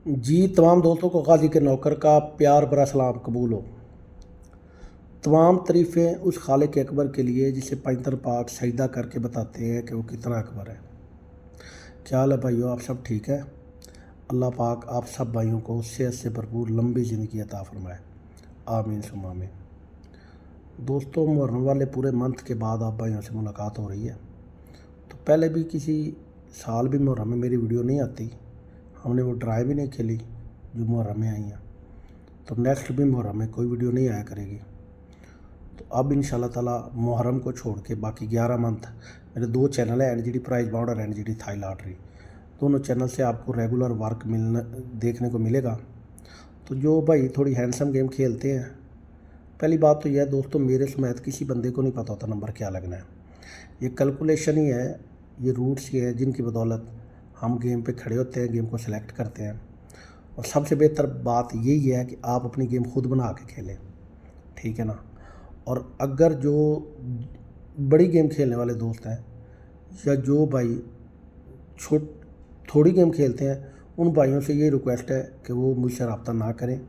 जी तमाम दोस्तों को गाजी के नौकर का प्यार भरा सलाम कबूल हो। तमाम तारीफ़ें उस खालिक अकबर के लिए जिसे पैंतर पाक सजदा करके बताते हैं कि वो कितना अकबर है। क्या हाल है भाइयों, आप सब ठीक है? अल्लाह पाक आप सब भाइयों को सेहत से भरपूर लंबी ज़िंदगी अता फरमाए। आमीन सुम्मा आमीन। दोस्तों, मुहर्रम वाले पूरे मंथ के बाद आप भाइयों से मुलाकात हो रही है। तो पहले भी किसी साल भी मुहर्रम में मेरी वीडियो नहीं आती, हमने वो ड्राइव भी नहीं खेली जो मुहर्रम में आई हैं। तो नेक्स्ट भी मुहर्रम में कोई वीडियो नहीं आया करेगी। तो अब इंशाल्लाह ताला मुहर्रम को छोड़ के बाकी 11 मंथ मेरे 2 चैनल है, एनजीडी प्राइज बाउंड और एनजीडी थाई लॉटरी। दोनों चैनल से आपको रेगुलर वर्क देखने को मिलेगा। तो जो भाई थोड़ी हैंडसम गेम खेलते हैं, पहली बात तो यह दोस्तों, मेरे समेत किसी बंदे को नहीं पता होता नंबर क्या लगना है। ये कैलकुलेशन ही है, ये रूट्स ही है जिनकी बदौलत हम गेम पे खड़े होते हैं, गेम को सिलेक्ट करते हैं। और सबसे बेहतर बात यही है कि आप अपनी गेम खुद बना के खेलें, ठीक है ना। और अगर जो बड़ी गेम खेलने वाले दोस्त हैं या जो भाई थोड़ी गेम खेलते हैं, उन भाइयों से ये रिक्वेस्ट है कि वो मुझसे रब्ता ना करें,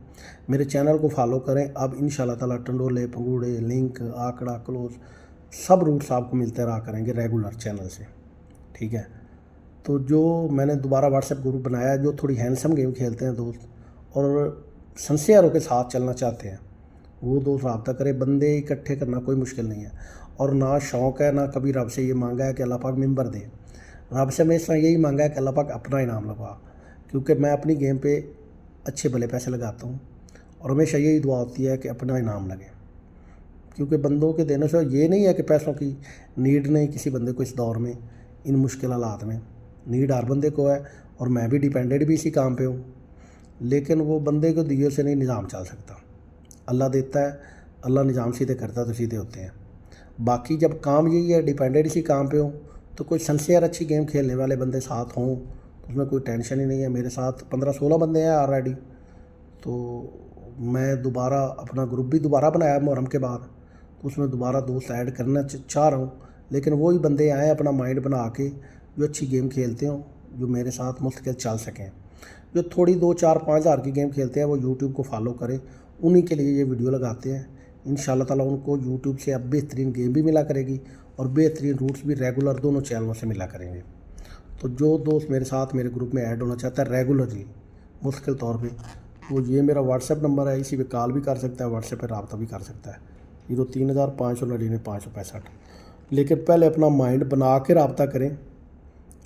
मेरे चैनल को फॉलो करें। अब इंशाल्लाह ताला टंडोले, पंगूड़े, लिंक, आंकड़ा, क्लोज सब रूट्स आपको मिलते रहा करेंगे रेगुलर चैनल से, ठीक है। तो जो मैंने दोबारा व्हाट्सएप ग्रुप बनाया, जो थोड़ी हैंडसम गेम खेलते हैं दोस्त और सिंसियरों के साथ चलना चाहते हैं, वो दोस्त रब्ता करें। बंदे इकट्ठे करना कोई मुश्किल नहीं है, और ना शौक़ है ना कभी रब से ये मांगा है कि अल्लाह पाक मेंबर दे। रब से हमेशा यही मांगा है कि अल्लाह पाक अपना इनाम लगवा, क्योंकि मैं अपनी गेम पे अच्छे भले पैसे लगाता हूँ और हमेशा यही दुआ होती है कि अपना इनाम लगे। क्योंकि बंदों के देने से ये नहीं है कि पैसों की नीड नहीं किसी बंदे को इस दौर में, इन मुश्किल हालात में नीड हर बंदे को है, और मैं भी डिपेंडेड भी इसी काम पे हूँ। लेकिन वो बंदे को दिए से नहीं निज़ाम चल सकता। अल्लाह देता है, अल्लाह निज़ाम सीधे करता है तो सीधे होते हैं। बाकी जब काम यही है, डिपेंडेड इसी काम पे हो, तो कोई सिंसियर अच्छी गेम खेलने वाले बंदे साथ हों तो उसमें कोई टेंशन ही नहीं है। मेरे साथ 15-16 बंदे हैं ऑलरेडी। तो मैं दोबारा अपना ग्रुप भी दोबारा बनाया मुहर्रम के बाद, तो उसमें दोबारा दोस्त ऐड करना चाह रहा हूँ। लेकिन वही बंदे आए अपना माइंड बना के जो अच्छी गेम खेलते हों, जो मेरे साथ मुस्तकिल चल सकें। जो थोड़ी 2-4-5 हज़ार की गेम खेलते हैं वो यूट्यूब को फॉलो करें, उन्हीं के लिए ये वीडियो लगाते हैं। इंशाल्लाह ताला उनको यूट्यूब से अब बेहतरीन गेम भी मिला करेगी और बेहतरीन रूट्स भी रेगुलर दोनों चैनलों से मिला करेंगे। तो जो दोस्त मेरे साथ मेरे ग्रुप में ऐड होना चाहता है रेगुलरली मुश्किल तौर पे, वो ये मेरा व्हाट्सएप नंबर है, इसी पे कॉल भी कर सकता है, व्हाट्सएप पे रब्ता भी कर सकता है। 03,599,565। लेकिन पहले अपना माइंड बना के रब्ता करें।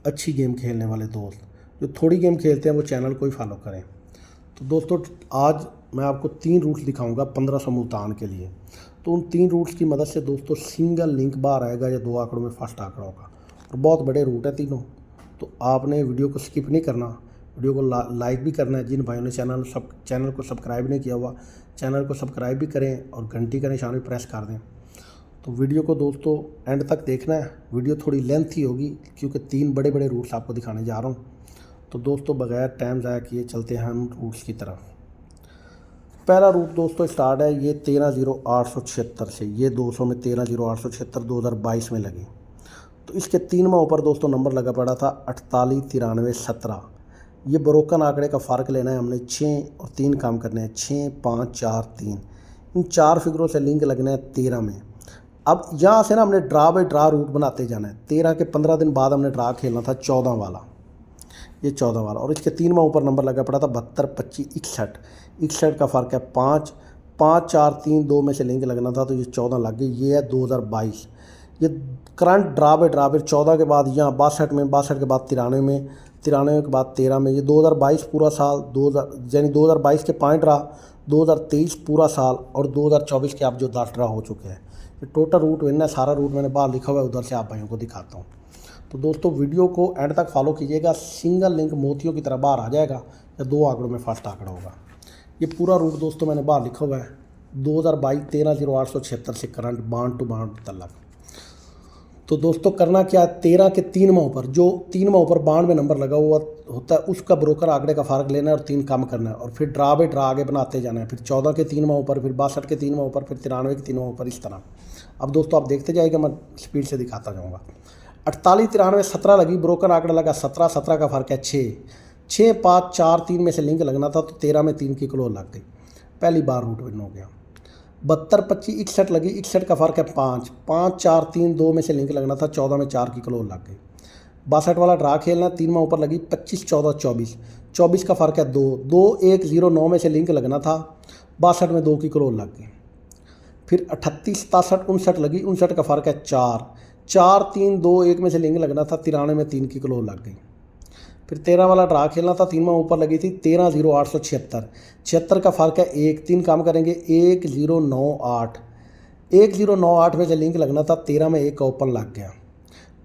अच्छी गेम खेलने वाले दोस्त जो थोड़ी गेम खेलते हैं वो चैनल को ही फॉलो करें। तो दोस्तों, आज मैं आपको 3 रूट्स दिखाऊंगा 1500 मुल्तान के लिए। तो उन 3 रूट्स की मदद से दोस्तों सिंगल लिंक बाहर आएगा या 2 आंकड़ों में फर्स्ट आंकड़ा होगा, और बहुत बड़े रूट है तीनों। तो आपने वीडियो को स्किप नहीं करना, वीडियो को लाइक भी करना है। जिन भाइयों ने चैनल को सब्सक्राइब नहीं किया हुआ, चैनल को सब्सक्राइब भी करें और घंटी का निशान भी प्रेस कर दें। तो वीडियो को दोस्तों एंड तक देखना है। वीडियो थोड़ी लेंथी होगी क्योंकि 3 बड़े बड़े रूट्स आपको दिखाने जा रहा हूँ। तो दोस्तों, बगैर टाइम ज़ाया किए चलते हैं हम रूट्स की तरफ। पहला रूट दोस्तों स्टार्ट है ये 13,0876 से। ये 200 में 13,0876 2022 में लगी। तो इसके 3 माह ऊपर दोस्तों नंबर लगा पड़ा था 48,93,17। ये ब्रोकन आंकड़े का फ़र्क लेना है हमने, 6 और 3 काम करने हैं, 6, 5, 4, 3। इन 4 फिगरों से लिंक लगना है 13 में। अब यहाँ से ना हमने ड्रा बाई ड्रा रूट बनाते जाना है। 13 के 15 दिन बाद हमने ड्रा खेलना था 14 वाला, ये 14 वाला। और इसके 3 माह ऊपर नंबर लगा पड़ा था 72, 25, 61। 61 का फ़र्क है 5, 5, 4, 3, 2 में से लिंक लगना था तो ये 14 लग गई। ये है 2022। ये करंट ड्रा बाई ड्रा फिर 14 के बाद यहाँ 62 में, 62 के बाद 93 में, 93 के बाद 13 में। ये 2022 पूरा साल, 2000 यानी 2022 के 5 ड्रा, 2023 पूरा साल और 2024 के अब जो 10 ड्रा हो चुके हैं। ये टोटल रूट विन है। सारा रूट मैंने बाहर लिखा हुआ है, उधर से आप भाइयों को दिखाता हूँ। तो दोस्तों, वीडियो को एंड तक फॉलो कीजिएगा। सिंगल लिंक मोतियों की तरह बाहर आ जाएगा या 2 आंकड़ों में फर्स्ट आंकड़ा होगा। ये पूरा रूट दोस्तों मैंने बाहर लिखा हुआ है 2022 13,0876 से करंट बाउंड टू बाउंड तक। तो दोस्तों, करना क्या है, 13 के 3 माह ऊपर, जो 3 माह ऊपर बाउंड में नंबर लगा हुआ होता है उसका ब्रोकर आंकड़े का फ़र्क लेना है और 3 कम करना है, और फिर ड्रा बाई ड्रा आगे बनाते जाना है। फिर 14 के 3 माह ऊपर, फिर 62 के 3 माह ऊपर, फिर 93 के 3 माह ऊपर, इस तरह। अब दोस्तों आप देखते जाइएगा, मैं स्पीड से दिखाता जाऊँगा। 48, 93, 17 लगी, ब्रोकर आंकड़ा लगा 17, 17 का फ़र्क है 6, 6 5 4 3 में से लिंक लगना था तो 13 में 3 की क्लोज लग गई, पहली बार रूट विन हो गया। 72 25 61 लगी, 61 का फ़र्क है 5 5 4 3 2 में से लिंक लगना था, 14 में 4 की क्लोज लग गई। 62 वाला ड्रा खेलना, 3 में ऊपर लगी, 25 14 24, 24 का फ़र्क है 2 2 1 0 9 में से लिंक लगना था, 62 में 2 की क्लोज लग गई। फिर 38 67 59 लगी, 59 का फ़र्क है 4 4 3 2 1 में से लिंक लगना था, 93 में 3 की क्लोज लग गई। फिर 13 वाला ड्रा खेलना था, 3 में ऊपर लगी थी, 13 0 876, 76 का फ़र्क है 1, 3 काम करेंगे, 1 0 9 8, 1 0 9 8 में से लिंक लगना था, 13 में 1 का ओपन लग गया,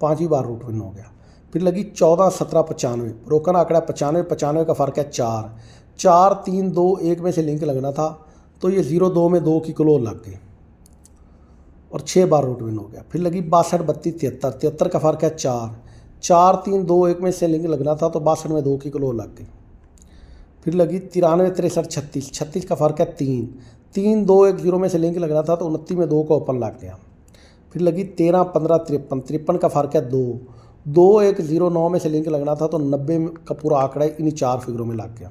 5वीं बार रूट विन हो गया। फिर लगी 14 17 95, ब्रोकन आंकड़ा 95 95 का फ़र्क है 4 4 3 2 1 में से लिंक लगना था, तो ये 0 2 में 2 की क्लोज लग गई और 6 बार रूट विन हो गया। फिर लगी 62 32 73, 73 का फ़र्क है 4 4 3 2 1 में से लिंक लगना था, तो 62 में 2 की क्लोज लग गई। फिर लगी 93 63 36, 36 का फ़र्क है 3 3 2 1 0 में से लिंक लगना था, तो 29 में 2 का ओपन लग गया। फिर लगी 13 15 53, 53 का फ़र्क है 2 2 1 0 9 में से लिंक लगना था, तो 90 का पूरा आंकड़ा इन्हीं 4 फिगरों में लग गया,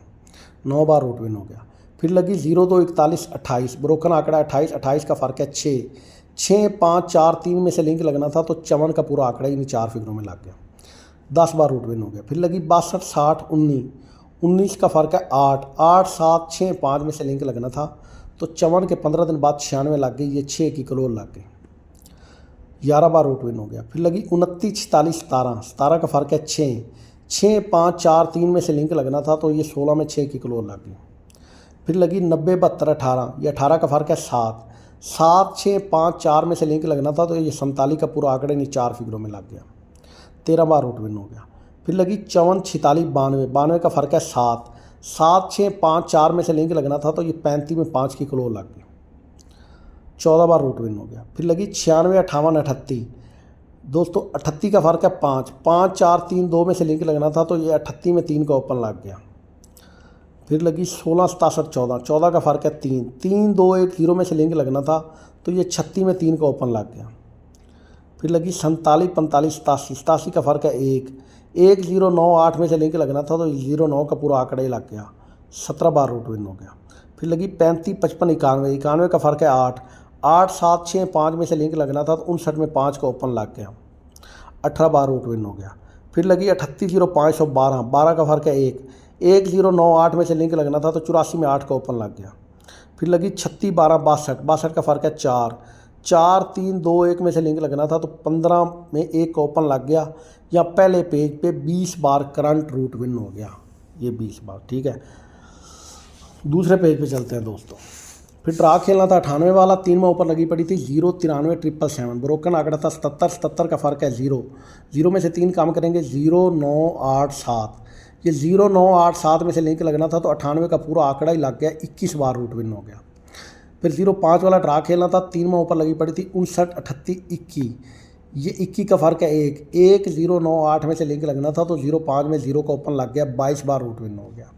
9 बार रूट विन हो गया। फिर लगी 0 2 41 28, ब्रोकन आंकड़ा 28 28 का फ़र्क है 6 6 5 4 3 में से लिंक लगना था, तो 54 का पूरा आंकड़ा इन्हीं 4 फिगरों में लग गया, 10 बार रूट विन हो गया। फिर लगी 62 60 19, 19 का फ़र्क है 8 8 7 6 5 में से लिंक लगना था, तो 54 के 15 दिन बाद 96 लग गई, ये 6 की क्लोज लग गई, 11 बार रूट विन हो गया। फिर लगी 29 46 17, 17 का फ़र्क है 6 6 5 4 3 में से लिंक लगना था, तो ये 16 में 6 की क्लोज लग गई। फिर लगी 90 72 18, ये 18 का फ़र्क है 7 7 6 5 4 में से लिंक लगना था, तो ये 47 का पूरा आंकड़ा नहीं 4 फिगरों में लग गया, 13 बार रूट विन हो गया। फिर लगी 54 46 92, 92 का फ़र्क है 7 7 6 5 4 में से लिंक लगना था, तो ये 35 में 5 की क्लोज लग गई, 14 बार रूट विन हो गया। फिर लगी 96 58 38, दोस्तों 38 का फ़र्क है 5 5 4 3 2 में से लिंक लगना था, तो ये 38 में 3 का ओपन लग गया। फिर लगी 16 67 14, 14 का फ़र्क है 3 3 2 1 0 में से लिंक लगना था, तो ये 36 में 3 का ओपन लग गया। फिर लगी 47 45 87, 87 का फ़र्क है 1 1 0 9 8 में से लिंक लगना था, तो 0 9 का पूरा आंकड़ा ही लग गया, 17 बार रूट विन हो गया। फिर लगी 35 55 91, 91 का फ़र्क है 8 8 7 6 5 में से लिंक लगना था, तो 59 में 5 का ओपन लग गया, 18 बार रूट विन हो गया। फिर लगी 38 0 512, 12 का फ़र्क है 1 1 0 9 8 में से लिंक लगना था, तो 84 में 8 का ओपन लग गया। फिर लगी 36 12 62, 62 का फ़र्क है 4 4 3 2 1 में से लिंक लगना था, तो 15 में 1 का ओपन लग गया, या पहले पेज पे 20 बार करंट रूट विन हो गया, ये 20 बार, ठीक है। दूसरे पेज पे चलते हैं दोस्तों। फिर ड्रा खेलना था 98 वाला, 3 में ऊपर लगी पड़ी थी 0 93 777, ब्रोकन आंकड़ा था 77 77 का फ़र्क है 0 0 में से 3 काम करेंगे, 0 9 8 7, ये 0 9 8 7 में से लिंक लगना था, तो 98 का पूरा आंकड़ा ही लग गया, 21 बार रूट विन हो गया। फिर 0 5 वाला ड्रा खेलना था, 3 में ऊपर लगी पड़ी थी 59 38 21, ये 21 का फ़र्क है 1 1 0 9 8 में से लिंक लगना था, तो 0 5 में 0 का ओपन लग गया, 22 बार रूट विन हो गया।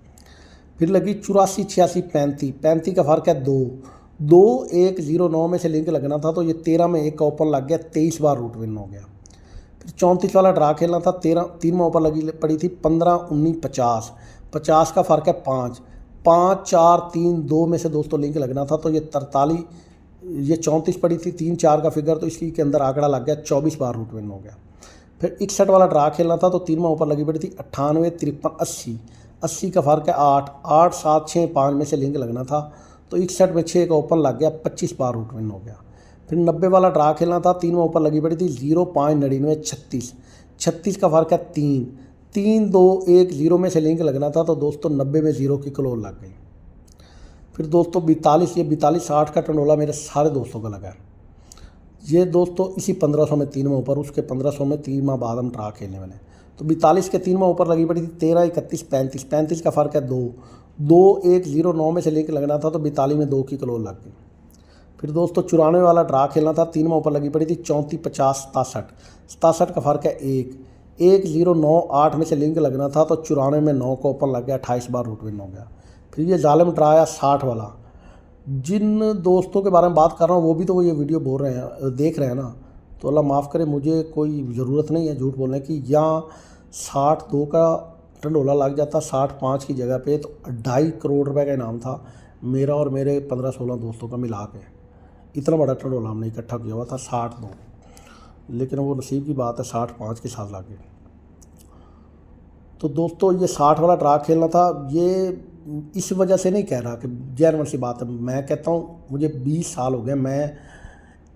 फिर लगी 84 86 35, 35 का फ़र्क है 2 2 1 0 9 में से लिंक लगना था, तो ये 13 में 1 का ओपन लग गया, 23 बार रूट विन हो गया। फिर 34 वाला ड्रा खेलना था, 3 में ऊपर लगी पड़ी थी 15 19 50, 50 का फ़र्क है 5 5 4 3 2 में से दोस्तों लिंक लगना था, तो ये 43, ये 34 पड़ी थी 3 4 का फिगर, तो इसी के अंदर आंकड़ा लग गया, 24 बार रूट विन हो गया। फिर 61 वाला ड्रा खेलना था, तो 3 में ऊपर लगी पड़ी थी 98 53 80, 80 का फ़र्क है 8 8 7 6 5 में से लिंक लगना था, तो 61 में 6 का ओपन लग गया, 25 बार रूट विन हो गया। फिर 90 वाला ड्रा खेलना था, 3 में ऊपर लगी पड़ी थी 0 5 99 36, 36 का फ़र्क है 3 3 2 1 0 में से लिंक लगना था, तो दोस्तों 90 में 0 की क्लोज लग गई। फिर दोस्तों 42, ये 42 60 का टंडोला मेरे सारे दोस्तों का लगा है, ये दोस्तों इसी 1500 में 3 में ऊपर, उसके 1500 में 3 माह बाद हम ड्रा खेलने वाले। तो 42 के 3 में ऊपर लगी पड़ी थी 13 31 35, 35 का फ़र्क है 2 2 1 0 9 में से लिंक लगना था, तो 42 में 2 की क्लोज लग गई। फिर दोस्तों 94 वाला ड्रा खेलना था, 3 में ऊपर लगी पड़ी थी 34 50 67, 67 का फ़र्क है 1 1 0 9 8 में से लिंक लगना था, तो 94 में 9 का ओपन लग गया, 28 बार रूट विन हो गया। फिर ये जालिम ड्रा आया 60 वाला, जिन दोस्तों के बारे में बात कर रहा हूँ वो भी तो ये वीडियो बोल रहे हैं, देख रहे हैं ना, तो अल्लाह माफ़ करे, मुझे कोई ज़रूरत नहीं है झूठ बोलने की। यहाँ 62 का टंडोला लग जाता 60-5 की जगह पे तो 2.5 करोड़ रुपए का इनाम था मेरा और मेरे 15-16 दोस्तों का मिला के। इतना बड़ा टंडोला हमने इकट्ठा किया हुआ था 62, लेकिन वो नसीब की बात है 65 के साथ लागे। तो दोस्तों ये 60 वाला ड्रा खेलना था, ये इस वजह से नहीं कह रहा कि जेन्युइन सी बात है, मैं कहता हूँ मुझे 20 साल हो गए, मैं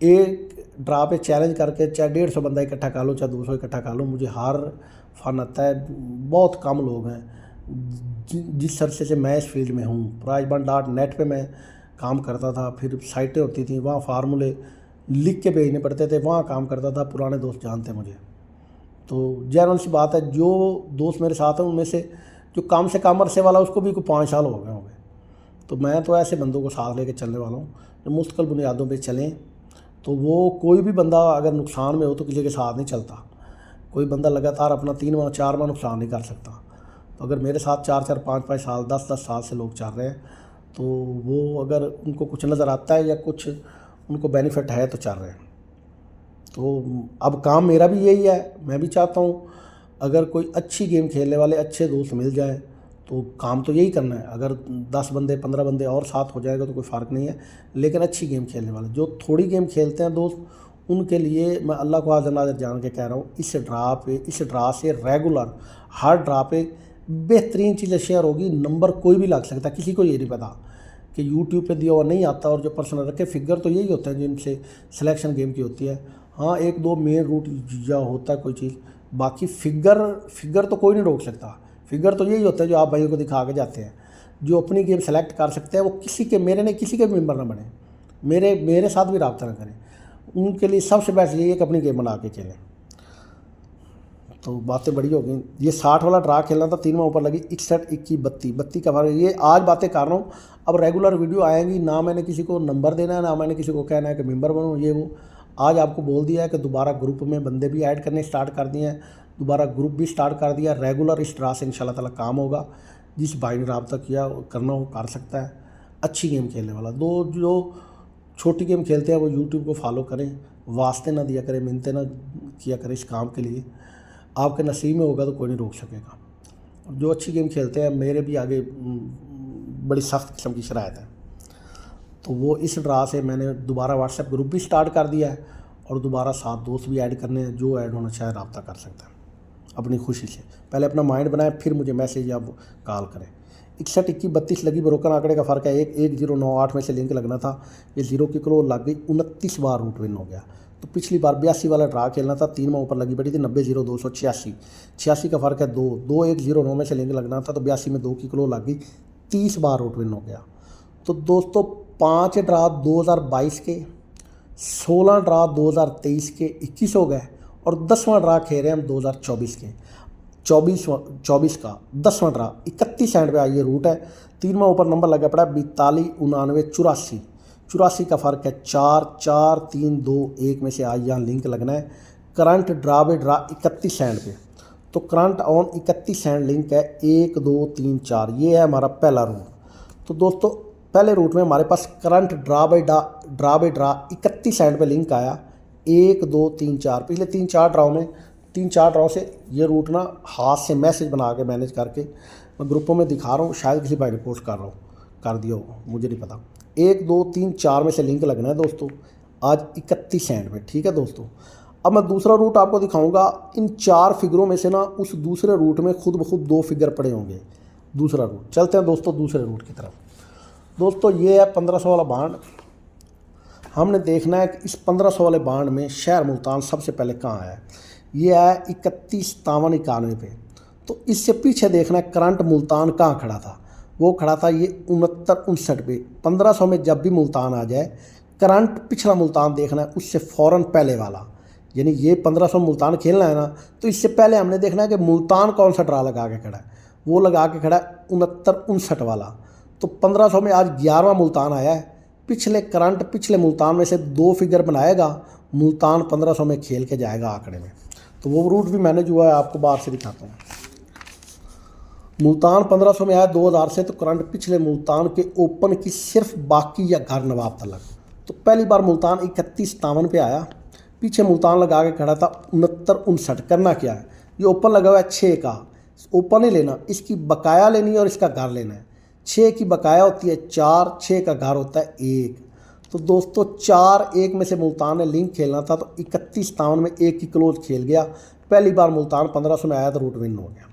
एक ड्रा पे चैलेंज करके चाहे 150 बंदा इकट्ठा कर लो चाहे 200 इकट्ठा कर लो, मुझे हार फन आता है। बहुत कम लोग हैं जिस अरसे से मैं इस फील्ड में हूँ। प्राइजबन.net पे मैं काम करता था, फिर साइटें होती थी वहाँ फार्मूले लिख के भेजने पड़ते थे, वहाँ काम करता था, पुराने दोस्त जानते मुझे। तो जेन्युइन सी बात है, जो दोस्त मेरे साथ हैं उनमें से जो कम से कम अरसे वाला उसको भी कोई 5 साल हो गए होंगे। तो मैं तो ऐसे बंदों को साथ लेके चलने वाला हूँ जो मुस्तकिल बुनियादों पे चलें। तो वो कोई भी बंदा अगर नुकसान में हो तो किसी के साथ नहीं चलता। कोई बंदा लगातार अपना 3 माह 4 माह नुकसान नहीं कर सकता। तो अगर मेरे साथ 4-4 5-5 साल 10-10 साल से लोग चल रहे हैं तो वो अगर उनको कुछ नज़र आता है या कुछ उनको बेनिफिट है तो चल रहे हैं। तो अब काम मेरा भी यही है, मैं भी चाहता हूँ अगर कोई अच्छी गेम खेलने वाले अच्छे दोस्त मिल जाएं तो काम तो यही करना है। अगर 10 बंदे 15 बंदे और साथ हो जाएगा तो कोई फ़र्क नहीं है, लेकिन अच्छी गेम खेलने वाले जो थोड़ी गेम खेलते हैं दोस्त, उनके लिए मैं अल्लाह को हाज़िर नाज़िर जान के कह रहा हूँ, इस ड्रा से रेगुलर हर ड्रा पे बेहतरीन चीज़ें शेयर होगी। नंबर कोई भी लग सकता है, किसी को ये नहीं पता कि यूट्यूब पे दिया हुआ नहीं आता, और जो पर्सनल रखे फिगर तो यही होता है जिनसे सिलेक्शन गेम की होती है। हाँ, 1-2 मेन रूट या होता है कोई चीज़, बाकी फिगर तो कोई नहीं रोक सकता। फिगर तो यही होता है जो आप भाइयों को दिखा के जाते हैं। जो अपनी गेम सेलेक्ट कर सकते हैं वो किसी के, मेरे नहीं किसी के भी मेंबर ना बने, मेरे साथ भी रब्ता ना करें। उनके लिए सबसे बेस्ट यही है कि अपनी गेम बना के खेलें। तो बातें बड़ी हो गई। ये 60 वाला ड्रा खेलना था, 3 माह ऊपर लगी 61, 21, 32 का फर्क। ये आज बातें कर रहा हूँ, अब रेगुलर वीडियो आएंगी ना, मैंने किसी को नंबर देना है ना मैंने किसी को कहना है कि मेंबर बनो ये वो। आज आपको बोल दिया है कि दोबारा ग्रुप में बंदे भी ऐड करने स्टार्ट कर दिए हैं, दोबारा ग्रुप भी स्टार्ट कर दिया। रेगुलर इस ड्रा से इंशाल्लाह ताला काम होगा। जिस भाई ने रब्ता किया करना हो कर सकता है। अच्छी गेम खेलने वाला दो, जो छोटी गेम खेलते हैं वो यूट्यूब को फॉलो करें, वास्ते ना दिया करें, मिन्नतें ना किया करें इस काम के लिए। आपके नसीब में होगा तो कोई नहीं रोक सकेगा। जो अच्छी गेम खेलते हैं, मेरे भी आगे बड़ी सख्त किस्म की शरायत है। तो वो इस ड्रा से मैंने दोबारा व्हाट्सएप ग्रुप भी स्टार्ट कर दिया है और दोबारा 7 दोस्त भी ऐड करने हैं। जो ऐड होना चाहे रब्ता कर सकता है अपनी खुशी से। पहले अपना माइंड बनाए, फिर मुझे मैसेज या कॉल करें। 61, 21, 32 लगी, ब्रोकन आंकड़े का फ़र्क है। 1098 में से लिंक लगना था, ये 0 की क्लो लग गई, 29 बार रूट विन हो गया। तो पिछली बार 82 वाला ड्रा खेलना था, 3 माह ऊपर लगी पड़ी थी, 90,0286, 86 का फ़र्क है। 2109 में से लिंक लगना था तो 82 में 2 की क्लो लग गई, 30 बार रूट विन हो गया। तो दोस्तों 5 ड्रा 2022 के, 16 ड्रा 2023 के 21 हो गए, और 10वां ड्रा खेल रहे हैं हम 2024 के 24 का 10वां ड्रा 31 एंड पे आइए रूट है। 3 माह ऊपर नंबर लगा पड़ा 42, 89, 84 का फ़र्क है। 4, 4, 3, 2, 1 में से आज यहाँ लिंक लगना है। करंट ड्रा बे ड्रा 31 एंड पे, तो करंट ऑन 31 एंड लिंक है 1, 2, 3, 4, ये है हमारा पहला रूट। तो दोस्तों पहले रूट में हमारे पास current draw by draw 31 end पे लिंक आया 1, 2, 3, 4। पिछले 3-4 ड्राव में 3-4 ड्राव से ये रूट ना हाथ से मैसेज बना के मैनेज करके मैं ग्रुपों में दिखा रहा हूँ, शायद किसी भाई ने पोस्ट कर दिया हो, मुझे नहीं पता। 1, 2, 3, 4 में से लिंक लगना है दोस्तों आज 31 एंड में, ठीक है दोस्तों। अब मैं दूसरा रूट आपको दिखाऊंगा। इन 4 फिगरों में से ना उस दूसरे रूट में खुद ब खुद 2 फिगर पड़े होंगे। दूसरा रूट, चलते हैं दोस्तों दूसरे रूट की तरफ। दोस्तों ये है 1500 वाला बांड। हमने देखना है कि इस 1500 वाले बांड में शहर मुल्तान सबसे पहले कहाँ है। ये है 31, 57, 91 पे। तो इससे पीछे देखना है करंट मुल्तान कहाँ खड़ा था। वो खड़ा था ये 69, 59 पे। 1500 में जब भी मुल्तान आ जाए, करंट पिछला मुल्तान देखना है उससे फ़ौरन पहले वाला। यानी ये 1500 मुल्तान खेलना है ना, तो इससे पहले हमने देखना है कि मुल्तान कौन सा ड्रा लगा के खड़ा है। वो लगा के खड़ा है 69, 59 वाला। तो 1500 में आज 11वां मुल्तान आया है। पिछले करंट पिछले मुल्तान में से 2 फिगर बनाएगा, मुल्तान 1500 में खेल के जाएगा आंकड़े में। तो वो रूट भी मैनेज हुआ है, आपको बाहर से दिखाता हूँ। मुल्तान 1500 में आया 2000 से, तो करंट पिछले मुल्तान के ओपन की सिर्फ बाकी या घर नवाब तलक। तो पहली बार मुल्तान 31, 57 पे आया, पीछे मुल्तान लगा के खड़ा था 69, 59। करना क्या है, ये ओपन लगा हुआ है 6 का, ओपन ही लेना, इसकी बकाया लेनी है और इसका घर लेना है। 6 की बकाया होती है 4, 6 का घर होता है 1। तो दोस्तों 4-1 में से मुल्तान ने लिंक खेलना था, तो 31-57 में 1 की क्लोज खेल गया। पहली बार मुल्तान 1500 में आया तो रूट विन हो गया।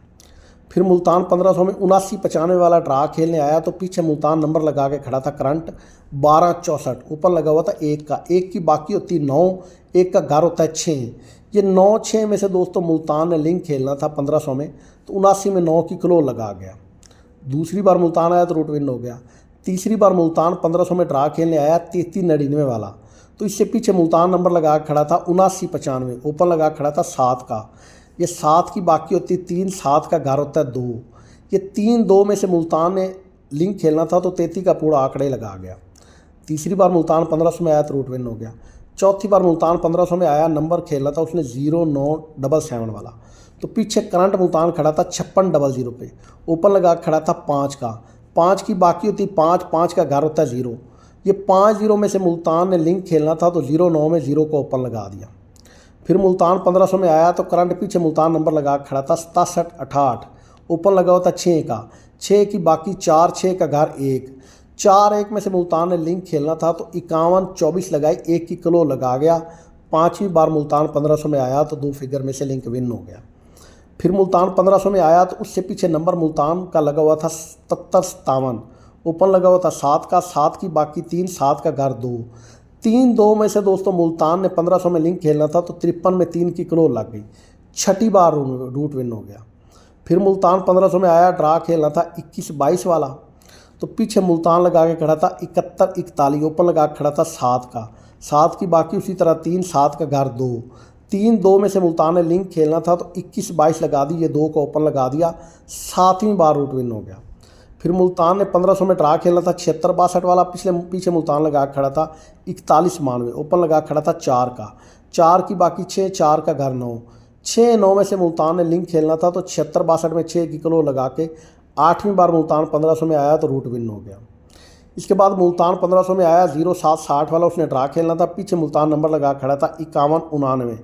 फिर मुल्तान 1500 में 79-95 वाला ड्रा खेलने आया, तो पीछे मुल्तान नंबर लगा के खड़ा था करंट 12-64, ऊपर लगा हुआ था 1 का, 1 की बाकी होती 9, 1 का घर होता है 6। ये 9-6 में से दोस्तों मुल्तान ने लिंक खेलना था 1500 में, तो 79 में 9 की क्लोज लगा गया। दूसरी बार मुल्तान आया तो रूट विन हो गया। तीसरी बार मुल्तान 1500 में ड्रा खेलने आया 33-99 वाला, तो इससे पीछे मुल्तान नंबर लगा खड़ा था 79-95, ओपन लगा खड़ा था 7 का। ये 7 की बाकी होती 3, 7 का घर होता है 2। ये 3-2 में से मुल्तान ने लिंक खेलना था, तो 33 का पूरा आंकड़े लगा गया। तीसरी बार मुल्तान 1500 में आया तो रूट विन हो गया। चौथी बार मुल्तान 1500 में आया, नंबर खेला था उसने 0977 वाला, तो पीछे करंट मुल्तान खड़ा था 5600 पे, ओपन लगा खड़ा था 5 का। 5 की बाकी होती 5, 5 का घर होता है 0। ये 5-0 में से मुल्तान ने लिंक खेलना था, तो 09 में 0 को ओपन लगा दिया। फिर मुल्तान 1500 में आया, तो करंट पीछे मुल्तान नंबर लगा खड़ा था 67-68, ओपन लगा हुआ था 6 का। 6 की बाकी 4, 6 का घर 1। 4-1 में से मुल्तान ने लिंक खेलना था, तो 51-24 लगाई, 1 की क्लो लगा गया। 5वीं बार मुल्तान 1500 में आया, तो 2 फिगर में से लिंक विन हो गया। फिर मुल्तान 1500 में आया, तो उससे पीछे नंबर मुल्तान का लगा हुआ था 77-57, ओपन लगा हुआ था 7 का। 7 की बाकी 3, 7 का घर 2। 3-2 में से दोस्तों मुल्तान ने 1500 में लिंक खेलना था, तो 53 में 3 की क्लो लग गई। छठी बार रूट विन हो गया। फिर मुल्तान 1500 में आया, ड्रा खेलना था 21-22 वाला, तो पीछे मुल्तान लगा के खड़ा था 71-41, ओपन लगा के खड़ा था 7 का। 7 की बाकी उसी तरह 3, 7 का घर 2। 3-2 में से मुल्तान ने लिंक खेलना था, तो 21-22 लगा दी, ये 2 को ओपन लगा दिया। 7वीं बार रूट विन हो गया। फिर मुल्तान ने 1500 में ड्रा खेलना था 76-62 वाला, पीछे मुल्तान लगा खड़ा था 41-92, ओपन लगा खड़ा था 4 का। 4 की बाकी 6, 4 का घर 9। 6-9 में से मुल्तान ने लिंक खेलना था, तो 76-62 में 6 की क्लो लगा के 8वीं बार मुल्तान 1500 में आया, तो रूट विन हो गया। इसके बाद मुल्तान 1500 में आया 07-60 वाला, उसने ड्रा खेलना था, पीछे मुल्तान नंबर लगा खड़ा था 51-99।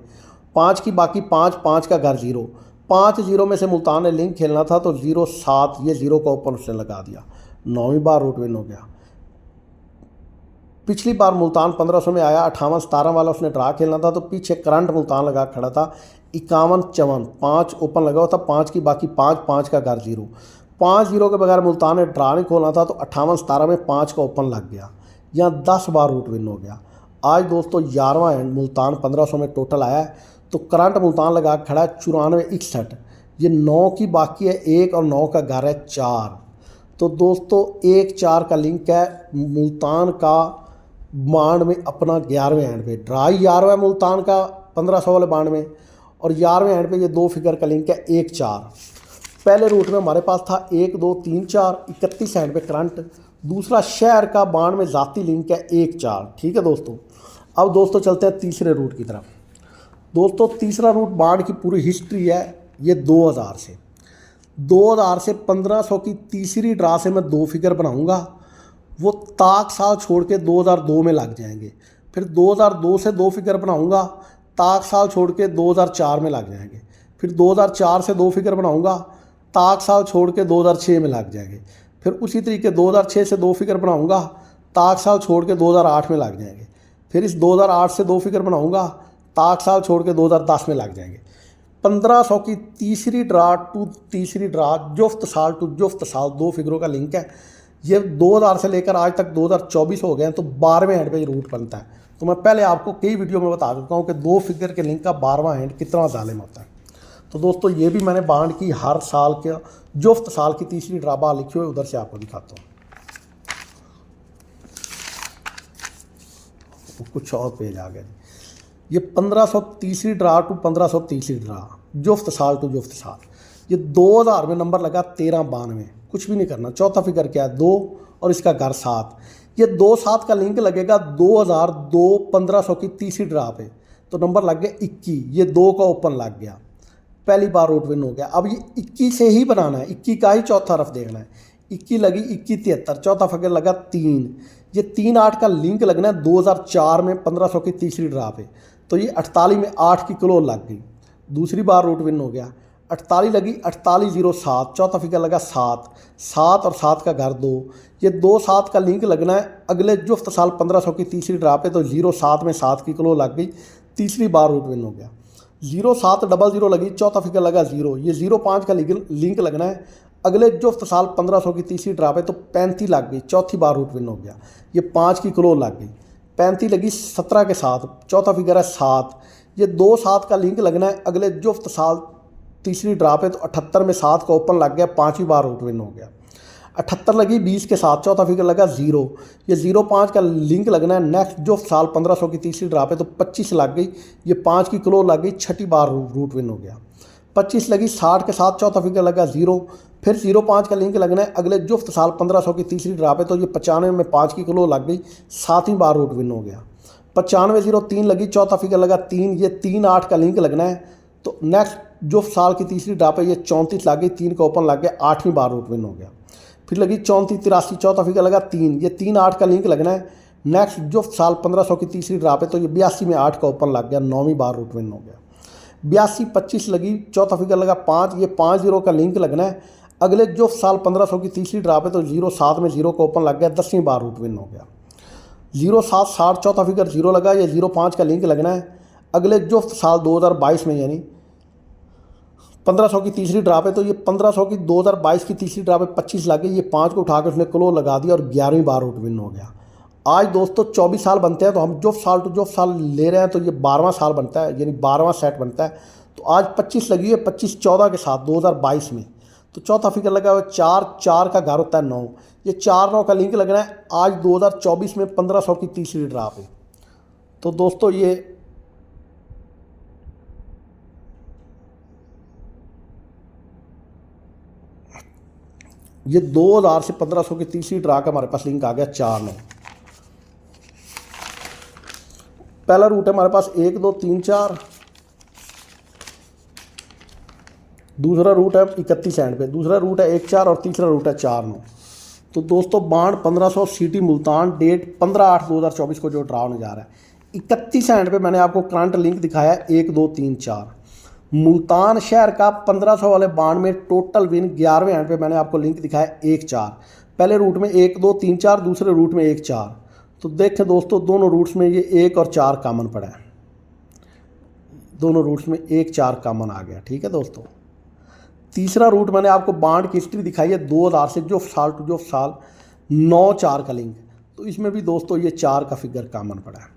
5 की बाकी 5, 5 का घर 0। 5-0 में से मुल्तान ने लिंक खेलना था, तो 07, ये 0 का ओपन उसने लगा दिया। 9वीं बार रूट विन हो गया। पिछली बार मुल्तान 1500 में आया 58-17 वाला, उसने ड्रा खेलना था, तो पीछे करंट मुल्तान लगा खड़ा था 51-54, 5 ओपन लगा हुआ था। 5 की बाकी 5, 5 का घर 0। 5-0 के बगैर मुल्तान ने ड्रा नहीं खोलना था, तो 58-17 में 5 का ओपन लग गया। यहाँ 10 बार रूट विन हो गया। आज दोस्तों 11वां एंड मुल्तान 1500 में टोटल आया है, तो करंट मुल्तान लगा खड़ा है 94-61, ये 9 की बाकी है 1 और 9 का घर है 4। तो दोस्तों 1-4 का लिंक है मुल्तान का बांड में अपना 11वें एंड पे। ड्रा 11वां मुल्तान का 1500 वाले बांड में, और 11वें एंड पे ये 2 फिगर का लिंक है 1-4। पहले रूट में हमारे पास था 1, 2, 3, 4, 31 एंड पे करंट। दूसरा शहर का बांड में ज़ाती लिंक है 1-4। ठीक है दोस्तों। अब दोस्तों चलते हैं तीसरे रूट की तरफ। दोस्तों तीसरा रूट बांड की पूरी हिस्ट्री है, ये 2000 से 1500 की तीसरी ड्रा से मैं 2 फिगर बनाऊंगा, वो ताक साल छोड़ के 2002 में लग जाएंगे। फिर 2002 से 2 फिगर बनाऊंगा, ताक साल छोड़ के 2004 में लग जाएंगे। फिर 2004 से 2 फिगर बनाऊंगा, ताक साल छोड़ के 2006 में लग जाएंगे। फिर उसी तरीके 2006 से 2 फिगर बनाऊंगा, ताक साल छोड़ के 2008 में लग जाएंगे। फिर इस 2008 से 2 फिगर बनाऊंगा, ताक साल छोड़ के 2010 में लग जाएंगे। 1500 की तीसरी ड्रा टू तीसरी ड्रा, जुफ्त साल टू जुफ्त साल, 2 फिगरों का लिंक है। ये 2000 से लेकर आज तक 2024 हो गए हैं, तो 12वें एंड पे रूट बनता है। तो मैं पहले आपको कई वीडियो में बता चुका हूँ कि 2 फिगर के लिंक का 12वां एंड कितना जालिम होता है। तो दोस्तों ये भी मैंने बांड की हर साल के जुफ्त साल की तीसरी ड्राबा लिखी हुई, उधर से आपको दिखाता हूँ। कुछ और पेज आ गया। ये 1500 तीसरी ड्रा टू 1500 तीसरी ड्रा, जुफ्त साल टू जुफ्त साल। ये 2000 में नंबर लगा 1392, कुछ भी नहीं करना। चौथा फिगर क्या है 2 और इसका घर 7। ये 2-7 का लिंक लगेगा 2002 1500 की तीसरी ड्रा पे, तो नंबर लग गया 21, ये 2 का ओपन लग गया। पहली बार रूट विन हो गया। अब ये 21 से ही बनाना है, 21 का ही चौथा रफ देखना है। 21 लगी 21-73, चौथा फिगर लगा 3, ये 3-8 का लिंक लगना है 2004 में 1500 की तीसरी ड्रा पे, तो ये 48 में 8 की क्लो लग गई। दूसरी बार रूट विन हो गया। 48 लगी 4807, चौथा फिगर लगा 7, 7 और 7 का घर 2, ये 2 7 का लिंक लगना है अगले जुफ्त साल 1500 की तीसरी ड्रा पे। तो 07 में 7 की क्लो लग गई, तीसरी बार रूट विन हो गया। 0700 लगी, चौथा फिगर लगा 0, ये 05 का लिंक लगना है अगले जुफ्त साल 1500 की तीसरी ड्रा पे। तो 35 लग गई, चौथी बार रूट विन हो गया, ये 5 की क्लो लग गई। 35 लगी 17 के साथ, चौथा फिगर है 7, ये 2 7 का लिंक लगना है अगले जुफ्त साल तीसरी ड्रा पे। तो 78 में 7 का ओपन लग गया, 5वीं बार रूट विन हो गया। 78 लगी 20 के साथ, चौथा फिगर लगा 0, ये 05 का लिंक लगना है नेक्स्ट जो साल 1500 की तीसरी ड्रा पे। तो 25 लग गई, ये 5 की क्लो लग गई, छठी बार रूट विन हो गया। 25 लगी 60 के साथ, चौथा फिगर लगा 0, फिर 05 का लिंक लगना है अगले जुफ्त साल 1500 की तीसरी ड्रा पे। तो ये 95 में 5 की क्लो लग गई, 7वीं बार रूट विन हो गया। 9503 लगी, चौथा फिगर लगा 3, ये 3 8 का लिंक लगना है। तो नेक्स्ट जो साल की तीसरी ड्रा पे ये 34 लग गई, 3 का ओपन लग गया, 8वीं बार रूट विन हो गया। फिर लगी 34 83, चौथा फिगर लगा 3, ये 3 8 का लिंक लगना है नेक्स्ट जो साल 1500 की तीसरी ड्रा पे। तो ये 82 में 8 का ओपन लग गया, 9वीं बार रूट विन हो गया। 82 25 लगी, चौथा फिगर लगा 5, ये 5 0 का लिंक लगना है अगले जो साल 1500 की तीसरी ड्रा पे। तो 07 में 0 का ओपन लग गया, 10वीं बार रूट विन हो गया। 07 60, चौथा फिगर 0 लगा, ये 05 का लिंक लगना है अगले जो साल 2022 में यानी 1500 की तीसरी ड्रा पे। तो ये 1500 की 2022 की तीसरी ड्रा पे 25 लग गई, ये 5 को उठाकर उसने क्लो लगा दिया और 11वीं बार रूट विन हो गया। आज दोस्तों 24 साल बनते हैं, तो हम जो साल टू जो साल ले रहे हैं तो ये 12वां साल बनता है, यानी 12वां सेट बनता है। तो आज 25 लगी है 25 14 के साथ 2022 में। तो चौथा फिगर लगा हुआ 4 4 का घर होता है 9, ये 4 9 का लिंक लगना है आज 2024 में 1500 की तीसरी ड्रा पे। तो दोस्तों ये 2000 से 1500 की तीसरी ड्रा का हमारे पास लिंक आ गया 4 9। पहला रूट है हमारे पास 1 2 3 4, दूसरा रूट है 31 एंड पे, दूसरा रूट है 1 4 और तीसरा रूट है 4 9। तो दोस्तों बाण 1500 सिटी मुल्तान, डेट 15/8/2024 को जो ड्रा होने जा रहा है। 31 एंड पे मैंने आपको करंट लिंक दिखाया है 1 2 3 4। मुल्तान शहर का 1500 वाले बाण में टोटल विन 11वें एंड पे मैंने आपको लिंक दिखाया 1 4। पहले रूट में 1 2 3 4, दूसरे रूट में 1 4। तो देखें दोस्तों दोनों रूट्स में ये 1 और 4 कॉमन पड़ा है, दोनों रूट्स में 1 4 कॉमन आ गया। ठीक है दोस्तों, तीसरा रूट मैंने आपको बाण की हिस्ट्री दिखाई है 2000 से जो साल टू जो साल 9 4 का लिंक। तो इसमें भी दोस्तों ये 4 का फिगर कॉमन पड़ा है।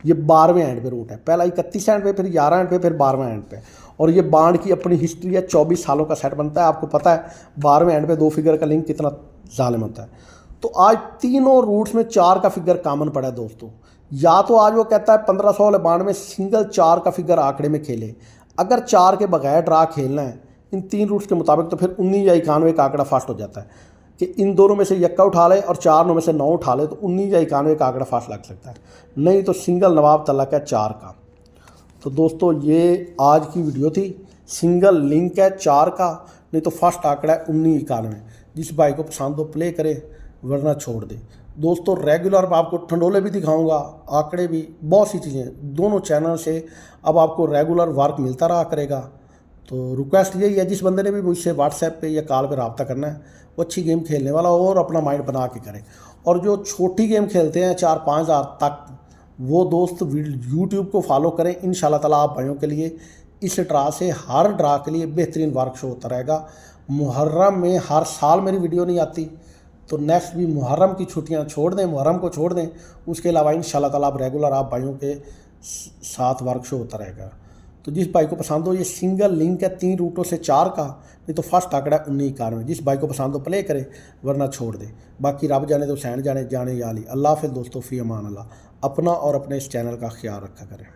ये 12वें एंड पे रूट है, पहला 31 एंड पे, फिर 11 एंड पे, फिर 12वें एंड पे। और ये बाण की अपनी हिस्ट्री है, 24 सालों का सेट बनता है। आपको पता है 12वें एंड पे 2 फिगर का लिंक कितना जालिम होता है। तो आज तीनों रूट्स में 4 का फिगर कॉमन पड़ा है दोस्तों। या तो आज वो कहता है 1500 वाले बाण में सिंगल 4 का फिगर आंकड़े में खेले, अगर 4 के बगैर ड्रा खेलना है इन 3 रूट्स के मुताबिक, तो फिर 19 या 91 का आंकड़ा फास्ट हो जाता है कि इन दोनों में से यक्का उठा ले और 4 में से 9 उठा ले, तो 19 या 91 का आंकड़ा फास्ट लग सकता है। नहीं तो सिंगल नवाब तलक है 4 का। तो दोस्तों ये आज की वीडियो थी, सिंगल लिंक है 4 का, नहीं तो फर्स्ट आंकड़ा है 19 91। जिस भाई को पसंद हो प्ले करे, वरना छोड़ दे। दोस्तों रेगुलर मैं आपको ठंडोले भी दिखाऊंगा, आंकड़े भी, बहुत सी चीज़ें दोनों चैनल से अब आपको रेगुलर वर्क मिलता रहा करेगा। तो रिक्वेस्ट यही है, जिस बंदे ने भी मुझसे व्हाट्सएप पे या कॉल पे रब्ता करना है, वो अच्छी गेम खेलने वाला हो और अपना माइंड बना के करे। और जो छोटी गेम खेलते हैं 4-5 हज़ार तक, वो दोस्त यूट्यूब को फॉलो करें। इंशाल्लाह ताला आप भाइयों के लिए इस ड्रा से हर ड्रा के लिए बेहतरीन वर्क शो होता रहेगा। मुहर्रम में हर साल मेरी वीडियो नहीं आती, तो नेक्स्ट भी मुहर्रम की छुट्टियां छोड़ दें, मुहर्रम को छोड़ दें, उसके अलावा इंशाल्लाह ताला आप रेगुलर आप भाइयों के साथ वर्क शो होता रहेगा। तो जिस भाई को पसंद हो, ये सिंगल लिंक है 3 रूटों से 4 का, नहीं तो फर्स्ट आंकड़ा 19 91। जिस भाई को पसंद हो प्ले करे, वरना छोड़ दे। बाकी रब जाने तो सैन जाने, जाने या अली। अल्लाह हाफ़िज़ दोस्तों, फ़ी अमान अल्लाह। अपना और अपने इस चैनल का ख्याल रखा करें।